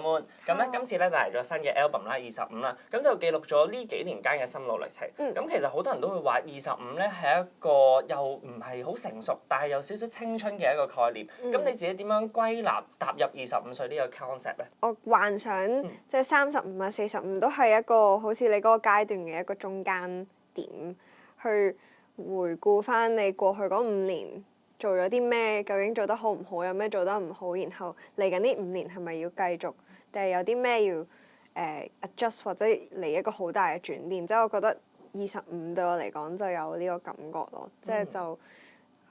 Moon，咁咧今次咧就嚟咗新嘅 album 啦，25啦，咁就記錄咗呢幾年間嘅心路歷程。咁其實好多人都會話25咧係一個又唔係好成熟，但係有少少青春嘅一個概念。咁你自己點樣歸納踏入25歲呢個 concept 咧？我幻想即係35啊、45都係一個好似你嗰個階段嘅一個中間點，去回顧翻你過去嗰5年做咗啲咩，究竟做得好唔好，有咩做得唔好，然後嚟緊呢5年係咪要繼續，定係有啲咩要adjust 或者嚟一個好大嘅轉變？即係我覺得25對我嚟講就有呢個感覺咯，即係就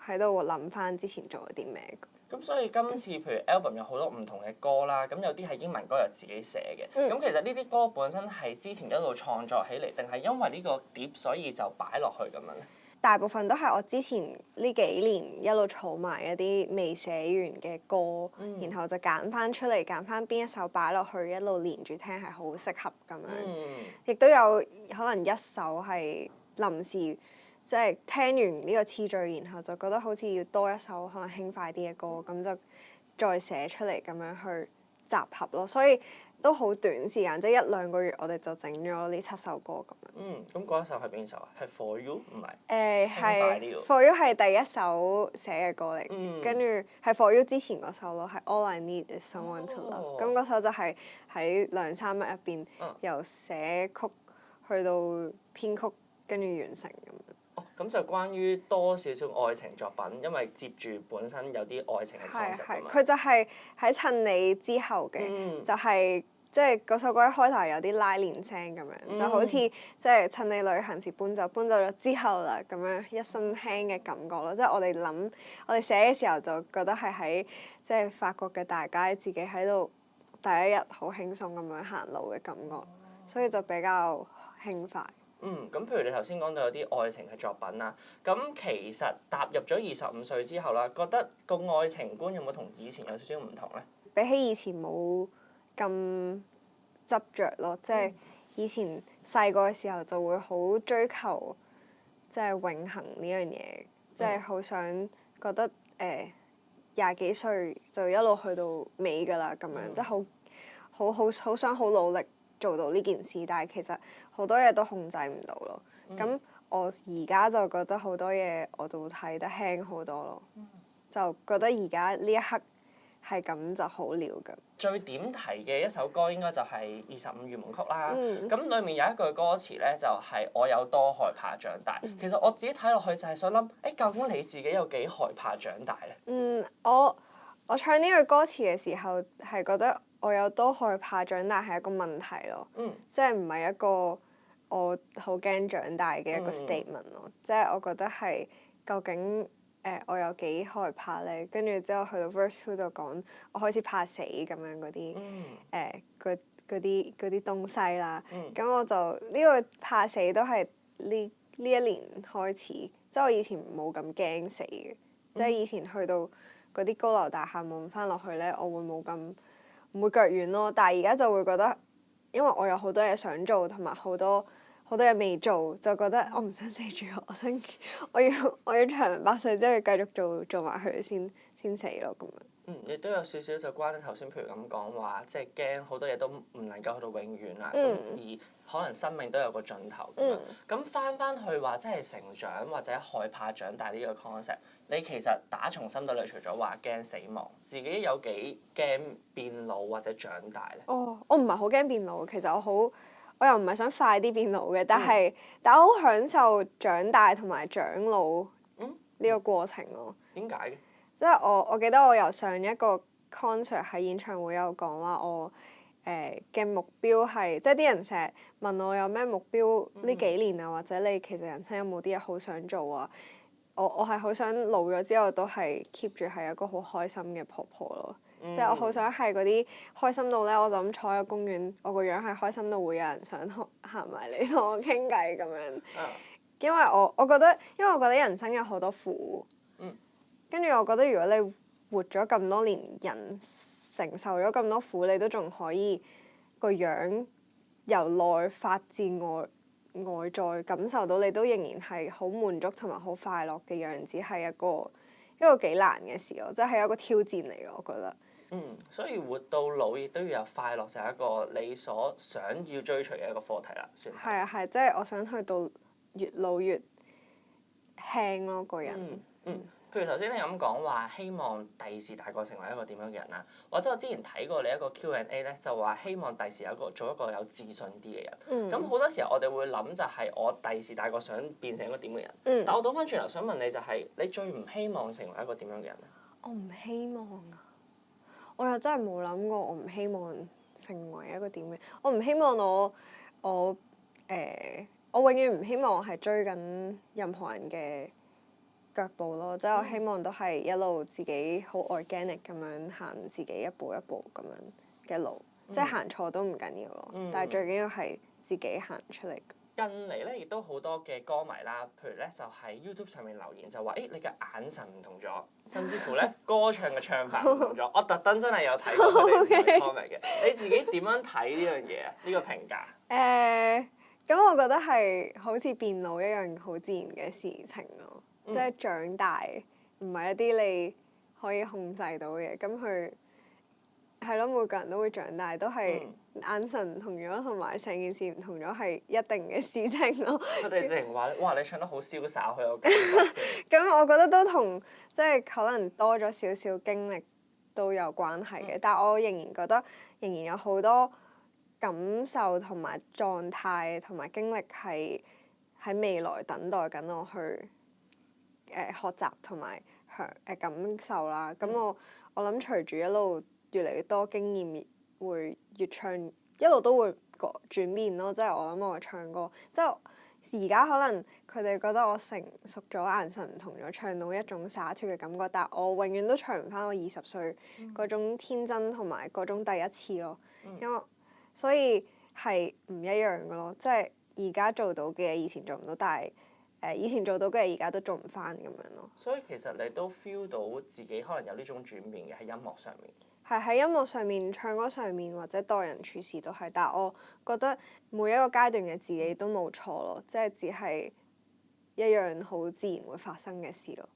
喺度諗翻之前做咗啲咩。咁所以今次譬如 album 有好多唔同嘅歌啦，咁有啲係英文歌又自己寫嘅。咁其實呢啲歌本身係之前一路創作起嚟，定係因為呢個碟所以就擺落去咁樣咧？大部分都係我之前呢幾年一路儲埋一啲未寫完嘅歌，然後就揀翻出嚟，揀翻邊一首擺落去，一路連住聽係好適合咁樣。亦都有可能一首係臨時。即係聽完呢個次序，然後就覺得好似要多一首可能輕快啲嘅歌，咁就再寫出嚟咁樣去集合咯。所以都好短時間，即係1-2個月，我哋就整咗呢7首歌咁樣。咁嗰一首係邊首啊？係 For You 唔係？係 For You 係第一首寫嘅歌嚟，跟住係 For You 之前嗰首咯，係 All I Need Is Someone To Love。咁嗰首就係喺2-3日入邊，由寫曲去到編曲，跟住完成咁樣。咁就關於多少少愛情作品，因為接住本身有啲愛情嘅 concept 啊嘛。佢就係喺趁你之後嘅，就係即係嗰首歌一開頭有啲拉鍊聲咁樣，就好似即係趁你旅行時搬走咗之後啦，咁樣一身輕嘅感覺咯。即係我哋寫嘅時候就覺得係喺即係法國嘅大街，自己喺度第一日好輕鬆咁樣行路嘅感覺，所以就比較輕快。咁譬如你頭先講到有啲愛情嘅作品啦，咁其實踏入咗25歲之後啦，覺得個愛情觀有冇同以前有少少唔同咧？比起以前冇咁執着咯，即係以前細個嘅時候就會好追求即係永恆呢樣嘢，即係好想覺得20幾歲就一路去到尾㗎啦咁樣，即係好想好努力做到呢件事，但係其實好多嘢都控制唔到咯。咁我而家就覺得好多嘢我就會睇得輕好多咯，就覺得而家呢一刻係咁就好了㗎。最點題嘅一首歌應該就係《25圓滿曲》啦。咁裡面有一句歌詞咧，就係我有多害怕長大。其實我自己睇落去就係想諗，究竟你自己有幾害怕長大咧？我唱呢句歌詞嘅時候係覺得我有多害怕長大係一個問題咯，即係唔係一個我好驚長大嘅一個 statement 咯。即係我覺得係究竟我有幾害怕咧？跟住之後去到 verse 2就講我開始怕死咁樣嗰啲嗰啲東西啦。咁我就呢個怕死都係呢一年開始，即係我以前冇咁驚死嘅，即係以前去到嗰啲高樓大廈望翻落去咧，我會冇咁唔會腳軟咯。但係而家就會覺得，因為我有好多嘢想做，同埋好多嘢未做，就覺得我唔想死住，我要長命百歲之後要繼續做埋佢先死咯咁樣。亦都有少少就關頭先，譬如咁講話，即係驚好多嘢都唔能夠去到永遠啦，而可能生命都有個盡頭咁樣。咁翻去話，即係成長或者害怕長大呢個 concept，你其實打從心底裏，除咗話驚死亡，自己有幾驚變老或者長大咧？我唔係好驚變老，其實我又唔係想快啲變老嘅，但我好享受長大同埋長老呢個過程咯。點解嘅？即係我記得我由上一個 concert 喺演唱會有講話我嘅目標係，即係啲人成日問我有咩目標呢幾年啊，或者你其實人生有冇啲嘢好想做啊？我係好想老咗之後都係 keep 住係一個好開心嘅婆婆咯。即係我好想係嗰啲開心到咧，我就咁坐喺公園，我個樣係開心到會有人想行埋嚟同我傾偈咁樣。因為我覺得人生有好多苦。跟住我覺得如果你活咗咁多年，人承受咗咁多苦，你都仲可以個樣由內發自外在感受到，你都仍然係好滿足同埋好快樂嘅樣子，係一個幾難嘅事咯，即係一個挑戰嚟嘅，我覺得。所以活到老亦都要有快樂，就係一個你所想要追隨嘅一個課題啦，算係。係啊係，即係我想去到越老越輕咯，個人。譬如頭先你咁講話，希望第時大個成為一個點樣嘅人啦，或者我之前睇過你一個 Q&A 咧，就話希望第時做一個有自信啲嘅人。咁好多時候我哋會諗就係我第時大個想變成一個點嘅人。但我倒翻轉頭想問你就係，你最唔希望成為一個點樣嘅人咧？我唔希望啊！我又真係冇諗過，我唔希望成為一個點嘅。我唔希望我永遠唔希望我係追緊任何人嘅腳步咯，即係我希望都係一路自己好 organic 咁樣行自己一步一步咁樣嘅路，即係行錯都唔緊要咯。但係最緊要係自己行出嚟。近嚟咧，亦都好多嘅歌迷啦，譬如咧就喺 YouTube 上面留言就話：你嘅眼神唔同咗，甚至乎咧歌唱嘅唱法唔同咗。我特登真係有睇過佢哋嘅 comment 嘅。你自己點樣睇呢樣嘢啊？呢個評價？咁我覺得係好似變老一樣好自然嘅事情咯，即係長大唔係一啲你可以控制到嘅，咁佢係咯，每個人都會長大，都係眼神唔同咗，同埋成件事唔同咗，係一定嘅事情咯。佢哋直情話：哇！你唱得好瀟灑，好有感覺。咁我覺得都同即係可能多咗少少經歷都有關係嘅，但係我仍然覺得仍然有好多感受同埋狀態同埋經歷係喺未來等待緊我去學習同埋感受啦。咁我諗隨住一路越嚟越多經驗，會越唱一路都會轉變咯。即係我諗我唱歌，即係而家可能佢哋覺得我成熟咗，眼神唔同咗，唱到一種灑脱嘅感覺，但係我永遠都唱唔翻我20歲嗰種天真同埋嗰種第一次咯。因為所以係唔一樣嘅咯，即係而家做到嘅嘢以前做唔到，但係以前做到嘅嘢而家都做唔翻咁樣咯。所以其實你都 feel 到自己可能有呢種轉變嘅喺音樂上面。係喺音樂上面、唱歌上面或者待人處事都係，但係我覺得每一個階段嘅自己都冇錯咯，即係只係一樣好自然會發生嘅事咯。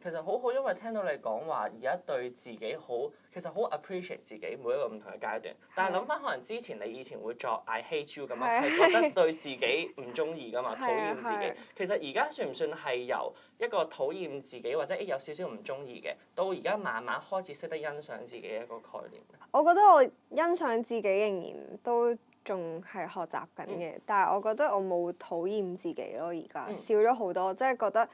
其實好好，因為聽到你講話而家對自己好，其實好 appreciate 自己每一個唔同嘅階段。但係諗翻可能之前你以前會作 I hate you 咁樣，係覺得對自己唔中意㗎嘛，討厭自己。其實而家算唔算係由一個討厭自己或者有少少唔中意嘅，到而家慢慢開始識得欣賞自己嘅一個概念？我覺得我欣賞自己仍然都仲係學習緊嘅，但係我覺得我冇討厭自己咯，而家少咗好多，即係覺得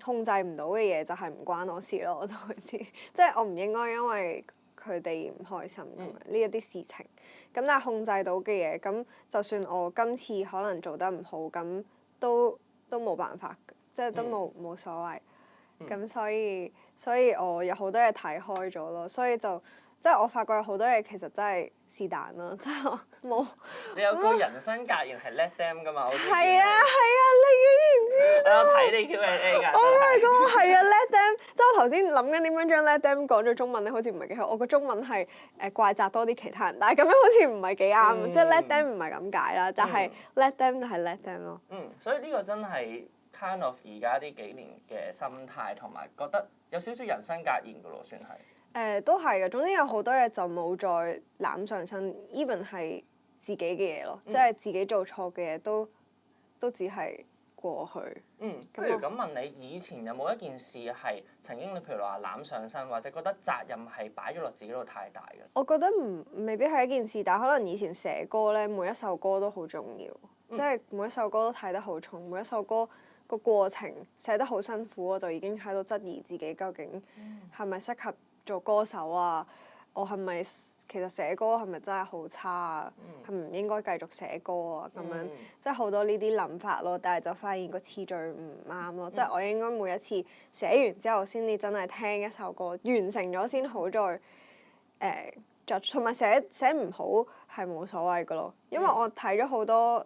控制唔到嘅嘢就係唔關我事咯，我都會知，即係我唔應該因為佢哋唔開心咁樣呢一啲事情。咁但係控制到嘅嘢，咁就算我今次可能做得唔好，咁都冇辦法，即係都冇所謂。咁所以我有好多嘢睇開咗咯，所以就即係我發覺有好多嘢其實真係是但咯，即係我冇。你有個人生格言係 let them 㗎嘛？好似係啊，你竟然知道？我有睇你 Q&A 㗎。Oh my god，係啊，let them，即係我頭先諗緊點樣將 let them 講咗中文咧，好似唔係幾好。我個中文係怪責多啲其他人，但係咁樣好似唔係幾啱。即係 let them 唔係咁解啦，但係 let them 就係 let them 咯。所以呢個真係 kind of 而家呢幾年嘅心態，同埋覺得有少少人生格言㗎咯，算係。都係嘅，總之有好多嘢就冇再攬上身 ，even 係自己嘅嘢咯，即係自己做錯嘅嘢都只係過去。不如咁問你，以前有冇一件事係曾經你譬如話攬上身，或者覺得責任係擺咗落自己度太大嘅？我覺得未必係一件事，但係可能以前寫歌咧，每一首歌都好重要，即係每一首歌都睇得好重，每一首歌個過程寫得好辛苦，我就已經喺度質疑自己究竟係咪適合做歌手啊？我係咪其實寫歌係咪真係好差啊？係咪唔應該繼續寫歌啊？咁樣即係好多呢啲諗法咯，但係就發現個次序唔啱咯，即係我應該每一次寫完之後先至真係聽一首歌，完成咗先好再同埋寫唔好係冇所謂㗎咯，因為我睇咗好多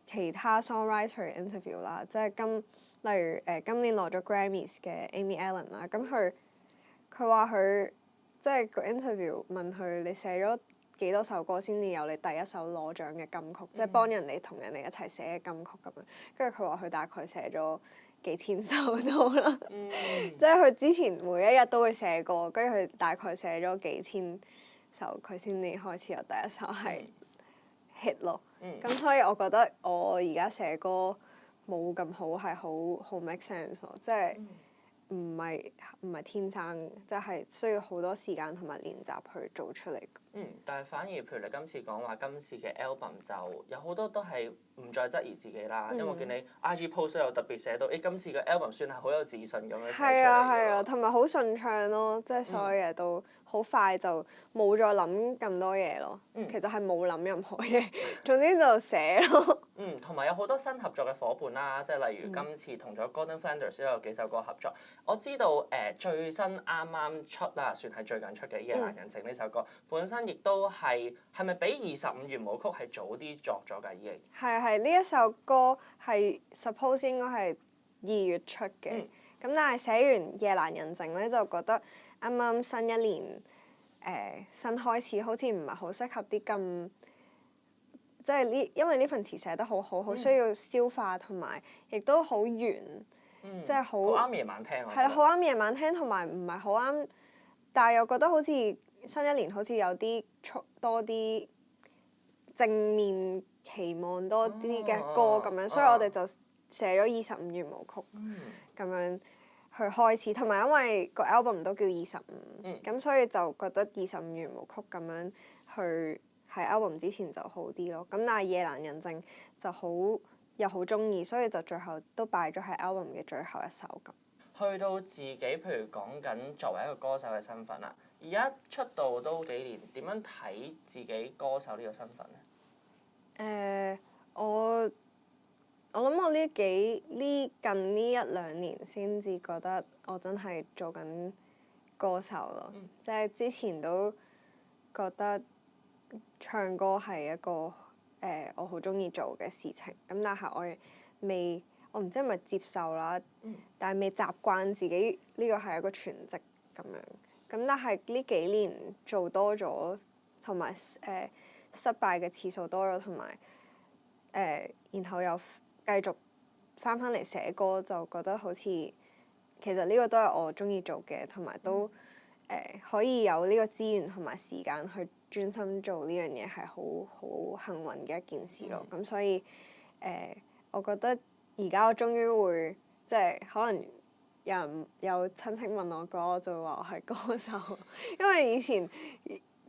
其他 songwriter 嘅 interview 啦，即係例如今年攞咗 Grammys 嘅 Amy Allen 啦，咁佢話佢即係個 interview 問佢你寫咗幾多首歌先至有你第一首攞獎嘅金曲，即係幫人哋同人哋一齊寫嘅金曲咁樣，跟住佢話佢大概寫咗幾千首到啦。嗯即係佢之前每一日都會寫歌，跟住佢大概寫咗幾千首，佢先至開始有第一首係 hit 咯。咁所以我覺得我而家寫歌冇咁好係好 make sense 咯，即係唔係天生，即係需要好多時間同埋練習去做出嚟。但係反而譬如你今次講話今次嘅 album 就有好多都係唔再質疑自己啦，因為我見你 IG post 都有特別寫到，今次嘅 album 算係好有自信咁樣寫出嚟係啊係啊，同埋好順暢咯，即係所有嘢都好快就冇再諗咁多嘢咯。其實係冇諗任何嘢，總之就寫咯。同埋有好多新合作嘅伙伴啦，即係例如今次同咗 Gordon Flanders 都有幾首歌合作。我知道最新啱啱出啦，算係最近出嘅《夜闌人靜》呢首歌，本身亦都係咪比25圓舞曲係早啲作咗㗎已經？係呢一首歌係 suppose 應該係2月出嘅，咁但係寫完《夜闌人靜》咧，就覺得啱啱新一年新開始，好似唔係好適合啲咁，即係因為呢份詞寫得好好，好需要消化同埋亦都好圓，即係好啱夜晚聽。係啦，好啱夜晚聽，同埋唔係好啱，但係又覺得好似新一年好似有啲多啲正面期望多啲嘅歌咁樣，所以我哋就寫咗25圓舞曲咁樣去開始，同埋因為個 album 都叫25，咁所以就覺得25圓舞曲咁樣去喺 album 之前就好啲咯。咁但係夜闌人靜就又好中意，所以就最後都擺咗喺 album 嘅最後一首咁。去到自己，譬如講緊作為一個歌手嘅身份啦，而家出道都幾年，點樣睇自己歌手呢個身份咧？我諗我近呢1-2年先至覺得我真係做緊歌手咯，即係之前都覺得唱歌係一個我好中意做嘅事情，咁但係我唔知係咪接受啦，但係未習慣自己呢個係一個全職咁樣，咁但係呢幾年做多咗，同埋失敗嘅次數多咗，同埋然後又繼續翻嚟寫歌，就覺得好似其實呢個都係我中意做嘅，同埋都可以有呢個資源同埋時間去專心做呢樣嘢，係好幸運嘅一件事咯。咁所以我覺得而家我終於會即係可能有親戚問我歌，我就會話我係歌手，因為以前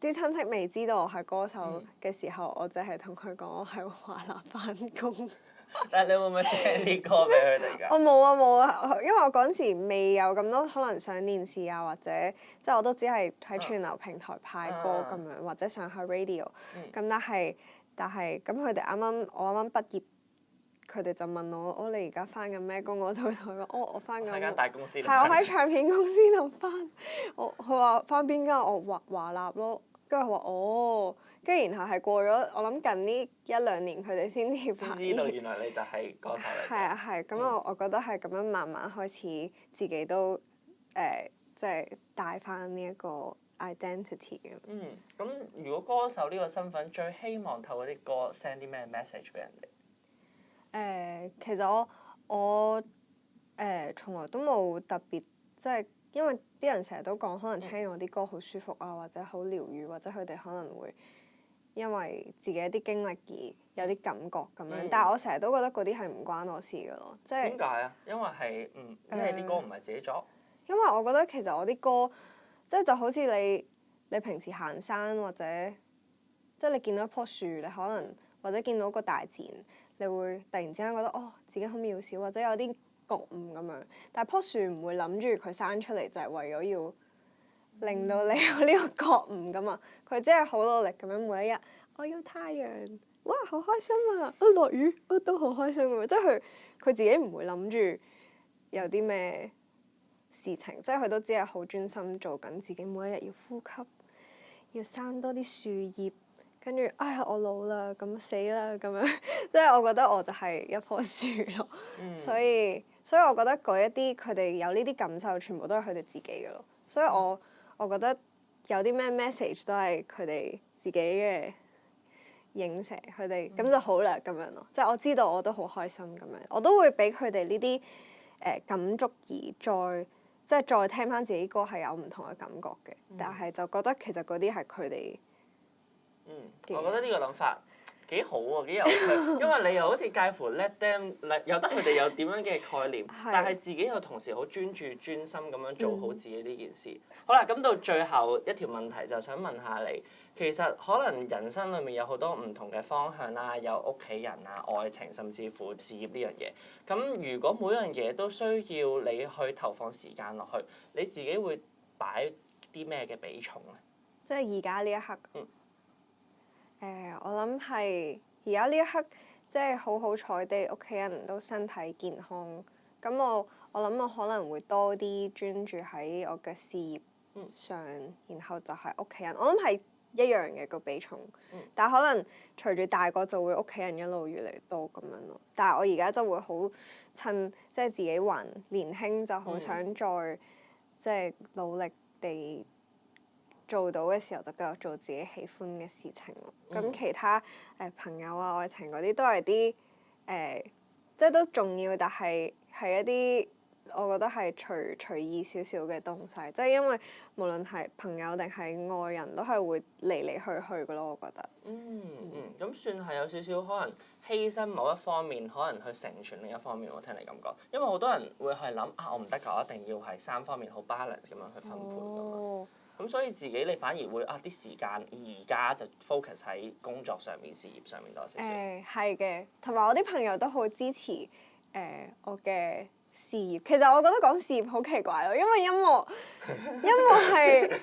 啲親戚未知道我係歌手嘅時候，我淨係同佢講我喺華納返工。但係你會唔會 send 啲歌俾佢哋㗎？我冇啊，因為我嗰陣時未有咁多可能上電視啊，或者即係我都只係喺串流平台派歌咁樣，或者上下 radio。咁但係咁佢哋我啱啱畢業，佢哋就問我：你而家返緊咩工？我就會同佢講：我返緊喺間大公司。係我喺唱片公司度返。佢話返邊間？我華納咯。跟住佢話哦。跟住然後係過咗，我諗近呢1-2年佢哋先知道原來你就係歌手嚟。係啊係，咁我覺得係咁樣慢慢開始自己都即係帶翻呢一個 identity 嘅。咁如果歌手呢個身份，最希望透過啲歌 send 啲咩 message 俾人哋？其實我從來都冇特別，即係因為啲人成日都講，可能聽我啲歌好舒服啊，或者好療愈，或者佢哋可能會因為自己一啲經歷而有啲感覺咁樣，但係我成日都覺得嗰啲係唔關我事㗎咯，即係點解啊？因為係即係啲歌唔係自己作。因為我覺得其實我啲歌即係就好似你平時行山或者即係你見到一棵樹，你可能或者見到個大自然，你會突然之間覺得自己好渺小，或者有啲覺悟咁樣。但係棵樹唔會諗住佢生出嚟就係為咗要令到你有呢個覺悟㗎嘛，佢真係好努力咁樣每一日，我要太陽，哇好開心啊！落雨，都好開心喎，即係佢自己唔會諗住有啲咩事情，即係佢都只係好專心做緊自己每一日要呼吸，要生多啲樹葉，跟住我老啦，咁死啦咁樣，即係我覺得我就係一棵樹咯，所以我覺得嗰一啲佢哋有呢啲感受，全部都係佢哋自己嘅咯，所以我覺得有啲咩 message 都係佢哋自己嘅影射，佢哋咁就好啦咁樣咯。即係我知道我都好開心咁樣，我都會俾佢哋呢啲感觸而再聽翻自己歌係有唔同嘅感覺嘅，但係就覺得其實嗰啲係佢哋。我覺得呢個諗法幾好喎，幾有趣，因為你又好似介乎 let them， 由得佢哋有點樣嘅概念，但係自己又同時好專注專心咁樣做好自己呢件事。好啦，咁到最後一條問題就想問下你，其實可能人生裡面有好多唔同嘅方向啦，有屋企人啊、愛情，甚至乎事業呢樣嘢。咁如果每樣嘢都需要你去投放時間落去，你自己會擺啲咩嘅比重咧？即係而家呢一刻。我諗係而家呢一刻，即係好彩地屋企人都身體健康。咁我諗我可能會多啲專注喺我嘅事業上，然後就係屋企人。我諗係一樣嘅個比重，但係可能隨住大個就會屋企人一路越嚟越多咁樣咯。但係我而家就會好趁即係自己還年輕，就好想再即係努力地做到嘅時候就繼續做自己喜歡嘅事情咯。咁其他朋友啊、愛情嗰啲都係啲即係都重要，但係係一啲我覺得係隨意少少嘅東西。即係因為無論係朋友定係愛人，都係會嚟嚟去去嘅咯。我覺得。咁算係有少少可能犧牲某一方面，可能去成全另一方面。我聽你咁講，因為好多人會係諗我唔得㗎，我一定要係三方面好 balance 咁樣去分配㗎嘛。咁所以自己你反而會啲時間而家就 focus 喺工作上面、事業上面多少少。係嘅，同埋我啲朋友都好支持我嘅事業。其實我覺得講事業好奇怪咯，因為音樂係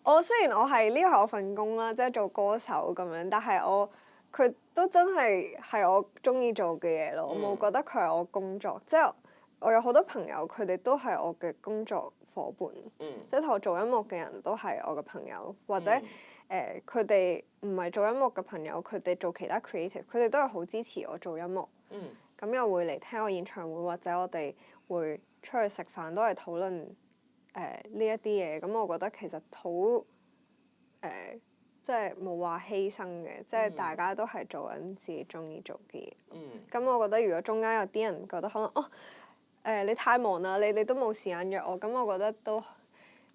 我雖然我係呢個係我份工啦，即係做歌手咁樣，但係佢都真係我中意做嘅嘢咯。我冇覺得佢係我工作，即係我有好多朋友，佢哋都係我嘅工作伙伴，即係同我做音樂嘅人都係我嘅朋友，或者佢哋唔係做音樂嘅朋友，佢哋做其他 creative，佢哋都係好支持我做音樂。咁又會嚟聽我演唱會，或者我哋會出去食飯，都係討論呢一啲嘢。咁我覺得其實好即係冇話犧牲嘅，即係大家都係做緊自己中意做嘅嘢。咁我覺得如果中間有啲人覺得可能你太忙啦，你都冇時間約我，咁我覺得都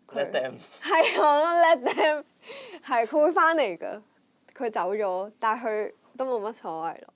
let them 係我覺得 let them 係佢會翻嚟㗎，佢走咗，但係佢都冇乜所謂咯。